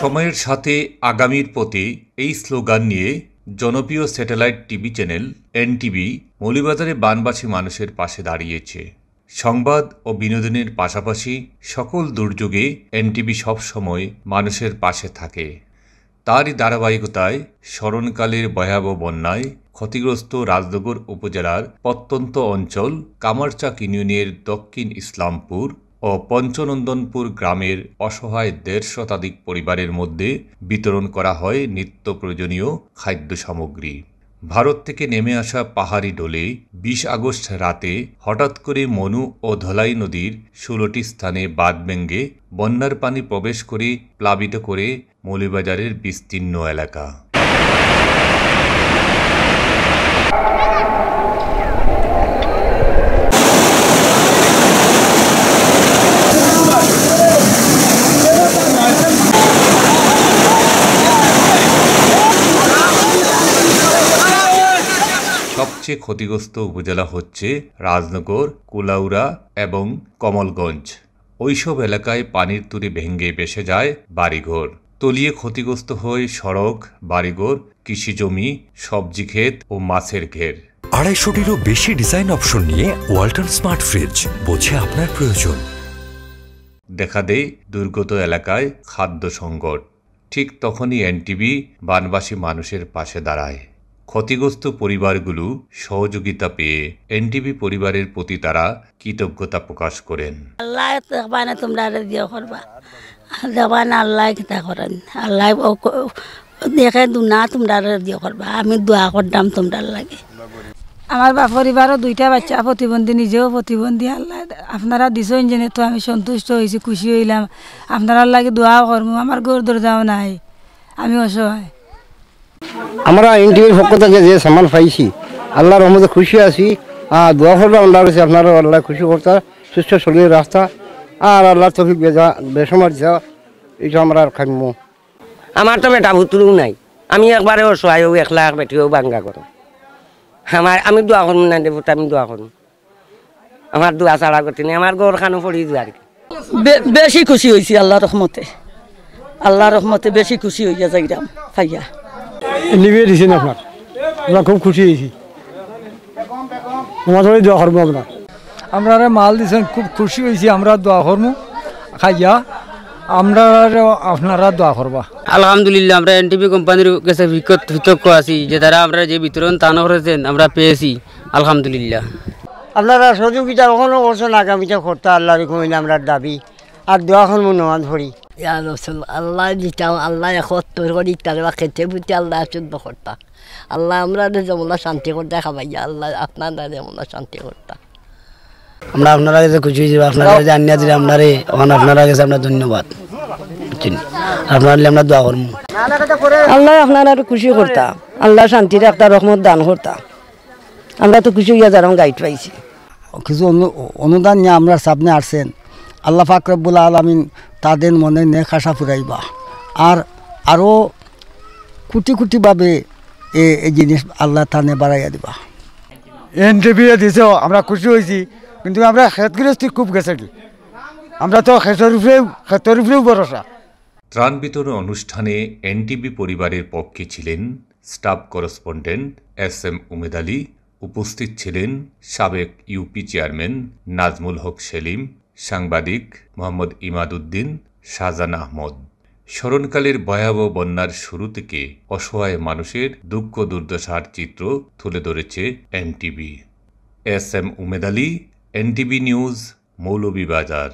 সময়ের সাথে আগামীর পথে এই স্লোগান নিয়ে জনপ্রিয় স্যাটেলাইট টিভি চ্যানেল এনটিভি মৌলভীবাজারে বানবাসী মানুষের পাশে দাঁড়িয়েছে। সংবাদ ও বিনোদনের পাশাপাশি সকল দুর্যোগে এনটিভি সবসময় মানুষের পাশে থাকে। তারই ধারাবাহিকতায় স্মরণকালের ভয়াবহ বন্যায় ক্ষতিগ্রস্ত রাজনগর উপজেলার প্রত্যন্ত অঞ্চল কামারচাক ইউনিয়নের দক্ষিণ ইসলামপুর ও পঞ্চনন্দনপুর গ্রামের অসহায় ১৫০ শতাধিক পরিবারের মধ্যে বিতরণ করা হয় নিত্য প্রয়োজনীয় খাদ্য সামগ্রী। ভারত থেকে নেমে আসা পাহাড়ি ডোলে ২০ আগস্ট রাতে হঠাৎ করে মনু ও ধলাই নদীর ১৬টি স্থানে বাঁধ ভেঙে বন্যার পানি প্রবেশ করে প্লাবিত করে মৌলভীবাজারের বিস্তীর্ণ এলাকা। সবচেয়ে ক্ষতিগ্রস্ত উপজেলা হচ্ছে রাজনগর, কুলাউড়া এবং কমলগঞ্জ। ওইসব এলাকায় পানির তুরে ভেঙে ভেসে যায় বাড়িঘর, তলিয়ে ক্ষতিগ্রস্ত হয় সড়ক, বাড়িঘর, কৃষিজমি, সবজি ক্ষেত ও মাছের ঘের। ২৫০টিরও বেশি ডিজাইন অপশন নিয়ে ওয়ালটন স্মার্ট ফ্রিজ, বোঝে আপনার প্রয়োজন। দেখা দেয় দুর্গত এলাকায় খাদ্য সংকট। ঠিক তখনই এনটিভি বানবাসী মানুষের পাশে দাঁড়ায়। ক্ষতিগ্রস্ত পরিবারগুলো সহযোগিতা পেয়ে এনটিভি পরিবারের প্রতি তারা কৃতজ্ঞতা প্রকাশ করেন। আল্লাহ তোমরা দিয়ে করবা, দেবান আল্লাহ কিতা করেন, আল্লাহ দেখে দুনা তোমরা দিয়ে করবা। আমি দোয়া করতাম তোমরা লাগে। আমার পরিবারও 2টা বাচ্চা প্রতিবন্ধী, নিজেও প্রতিবন্ধী। আল্লাহ আপনারা দিছেন জেনে তো আমি সন্তুষ্ট হয়েছি, খুশি হইলাম। আপনারা লাগে দোয়া করবো। আমার ঘর দরজাও নাই, আমি অসহায়। আমরা এনটিভির পক্ষ থেকে যে সম্মান পাইছি আল্লাহর রহমতে খুশি আছি। দোয়া করবো আল্লাহ রয়েছে, আপনারা আল্লাহ খুশি করতে সুস্থ শরীরের রাস্তা আর আল্লাহ তফিক বেসমর দিছা এইটা আমরা আর খাইব। আমার তো বেটা ভুতুরও নাই, আমি একবারে অসহায় একলা বেটিও বাঙ্গা করো। আমি দোয়া করবো না দেবো, আমি দোয়া করবো। আমার দোয়া ছাড়া করতে নেই, আমার ঘর খানো পড়ি দোয়া আর কি। বেশি খুশি হয়েছি আল্লাহ রহমতে, আল্লাহ রহমতে বেশি খুশি হইয়া যাইরাম ফাইয়া। নিবে দিছেন আপনার, আমরা খুব খুশি হয়েছি। তোমার সবাই দোয়া করবো আপনার। আমরা মাল দিছেন, খুব খুশি হয়েছি। আমরা দোয়া করবো খাইয়া, আমরা আপনারা দোয়া করবা। আলহামদুলিল্লাহ আমরা এনটিভি কোম্পানির কাছে কৃতজ্ঞ আছি যে তারা আমরা যে বিতরণ দান করেছেন আমরা পেয়েছি, আলহামদুলিল্লাহ। আপনারা সহযোগিতা কখনো করছেন, আগামীতে করতে আল্লাহর কমিলে আমরা দাবি আর দোয়া করবো নমাজ ভরি। আল্লাহ দিতাম, আল্লাহ একত্তর করি তারা খেতে বুঝতে আল্লাহ শুদ্ধ করতা। আল্লাহ আমরা যেমন শান্তি করতে খাবাইয়া, আল্লাহ আপনারা যেমন শান্তি করতা। আমরা আপনারা কাছে খুশি হয়েছি, আপনারা কাছে আনিয়া দিলে আপনারে আপনারা কাছে আমরা ধন্যবাদ। আপনার আমরা দোয়া করবো আল্লাহ আপনারা খুশি করতা, আল্লাহ শান্তির একটা রহমত দান করতা। আমরা তো খুশি হইয়া যারা গাইড পাইছি। কিছু অনুদান নিয়ে আমরা সামনে আসছেন। আল্লাহ পাক রব্বুল আলামিন তাদের মনে নেক আশা ফুরাইবা আর আরও কোটি কোটিভাবে এই জিনিস আল্লাহ থানে বাড়াইয়া দিবা। এনটিভি দিছে, আমরা খুশি হয়েছি। কিন্তু আমরা ক্ষেতগ্রস্তি খুব গেছে কি, আমরা তো ক্ষেতের উপরেও ভরসা। ত্রাণ বিতরণ অনুষ্ঠানে এনটিভি পরিবারের পক্ষে ছিলেন staff correspondent SM Umed Ali, উপস্থিত ছিলেন সাবেক ইউপি চেয়ারম্যান নাজমুল হক সেলিম, সাংবাদিক মোহাম্মদ ইমাদ উদ্দিন, শাহজান আহমদ। স্মরণকালের ভয়াবহ বন্যার শুরু থেকে অসহায় মানুষের দুঃখ দুর্দশার চিত্র তুলে ধরেছে NTV. SM Umed Ali, NTV news, Moulvibazar.